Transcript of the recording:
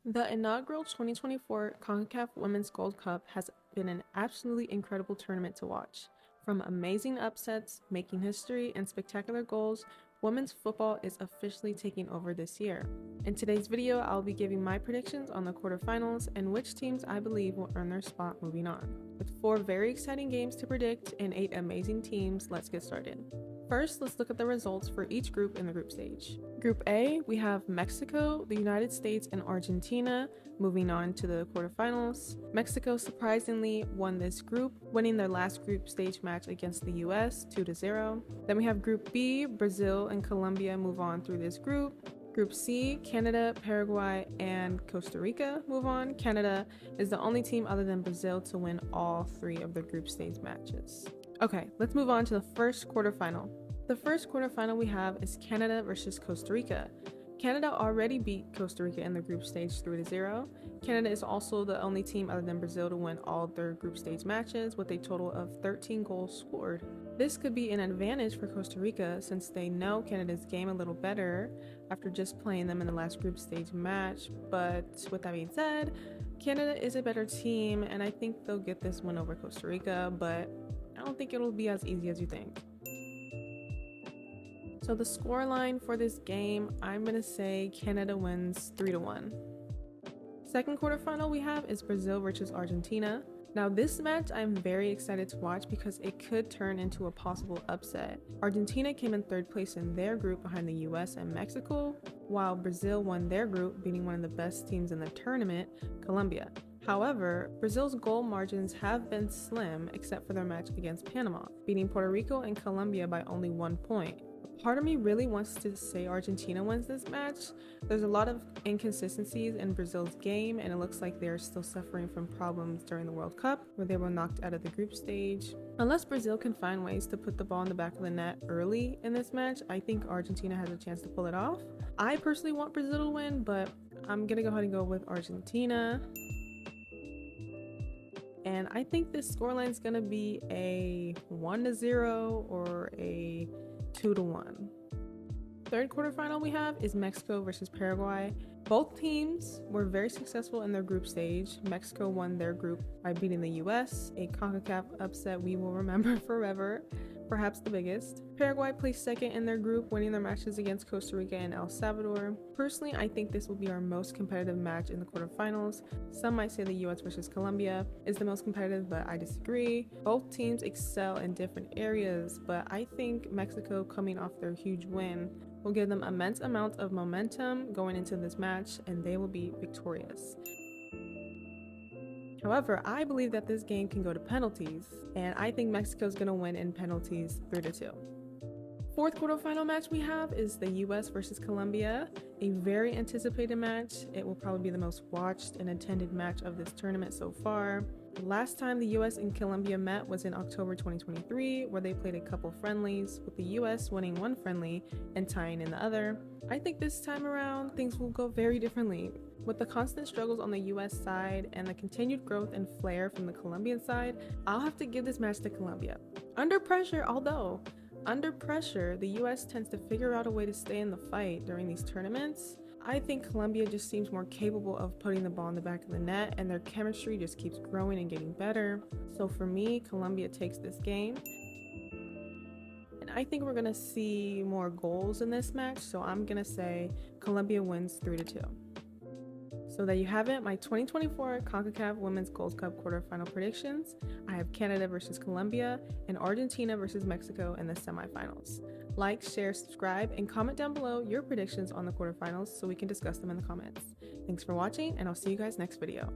The inaugural 2024 Concacaf Women's Gold Cup has been an absolutely incredible tournament to watch. From amazing upsets, making history, and spectacular goals, women's football is officially taking over this year. In today's video, I'll be giving my predictions on the quarterfinals and which teams I believe will earn their spot moving on. With 4 very exciting games to predict and 8 amazing teams, let's get started. First, let's look at the results for each group in the group stage. Group A, we have Mexico, the United States, and Argentina moving on to the quarterfinals. Mexico surprisingly won this group, winning their last group stage match against the US 2-0. Then we have Group B, Brazil and Colombia move on through this group. Group C, Canada, Paraguay, and Costa Rica move on. Canada is the only team other than Brazil to win all 3 of their group stage matches. Okay, let's move on to the first quarterfinal. The first quarterfinal we have is Canada versus Costa Rica. Canada already beat Costa Rica in the group stage 3-0. Canada is also the only team other than Brazil to win all their group stage matches with a total of 13 goals scored. This could be an advantage for Costa Rica since they know Canada's game a little better after just playing them in the last group stage match. But with that being said, Canada is a better team and I think they'll get this win over Costa Rica, but I don't think it'll be as easy as you think. So the scoreline for this game, I'm going to say Canada wins 3-1. Second quarterfinal we have is Brazil versus Argentina. Now this match I'm very excited to watch because it could turn into a possible upset. Argentina came in 3rd place in their group behind the US and Mexico, while Brazil won their group, beating one of the best teams in the tournament, Colombia. However, Brazil's goal margins have been slim except for their match against Panama, beating Puerto Rico and Colombia by only 1 point. Part of me really wants to say Argentina wins this match. There's a lot of inconsistencies in Brazil's game and it looks like they're still suffering from problems during the World Cup where they were knocked out of the group stage. Unless Brazil can find ways to put the ball in the back of the net early in this match, I think Argentina has a chance to pull it off. I personally want Brazil to win, but I'm gonna go ahead and go with Argentina. And I think this scoreline is going to be a 1-0 or a 2-1. Third quarterfinal we have is Mexico versus Paraguay. Both teams were very successful in their group stage. Mexico won their group by beating the US, a Concacaf upset we will remember forever, perhaps the biggest. Paraguay placed 2nd in their group, winning their matches against Costa Rica and El Salvador. Personally, I think this will be our most competitive match in the quarterfinals. Some might say the US versus Colombia is the most competitive, but I disagree. Both teams excel in different areas, but I think Mexico, coming off their huge win, will give them immense amounts of momentum going into this match and they will be victorious. However, I believe that this game can go to penalties, and I think Mexico is going to win in penalties 3-2. Fourth quarterfinal match we have is the US versus Colombia, a very anticipated match. It will probably be the most watched and attended match of this tournament so far. The last time the US and Colombia met was in October 2023, where they played a couple friendlies, with the US winning 1 friendly and tying in the other. I think this time around, things will go very differently. With the constant struggles on the US side and the continued growth and flair from the Colombian side, I'll have to give this match to Colombia. Under pressure, the US tends to figure out a way to stay in the fight during these tournaments. I think Colombia just seems more capable of putting the ball in the back of the net and their chemistry just keeps growing and getting better. So for me, Colombia takes this game. And I think we're going to see more goals in this match, so I'm going to say Colombia wins 3-2. So there you have it, my 2024 Concacaf Women's Gold Cup quarterfinal predictions. I have Canada versus Colombia and Argentina versus Mexico in the semifinals. Like, share, subscribe, and comment down below your predictions on the quarterfinals so we can discuss them in the comments. Thanks for watching, and I'll see you guys next video.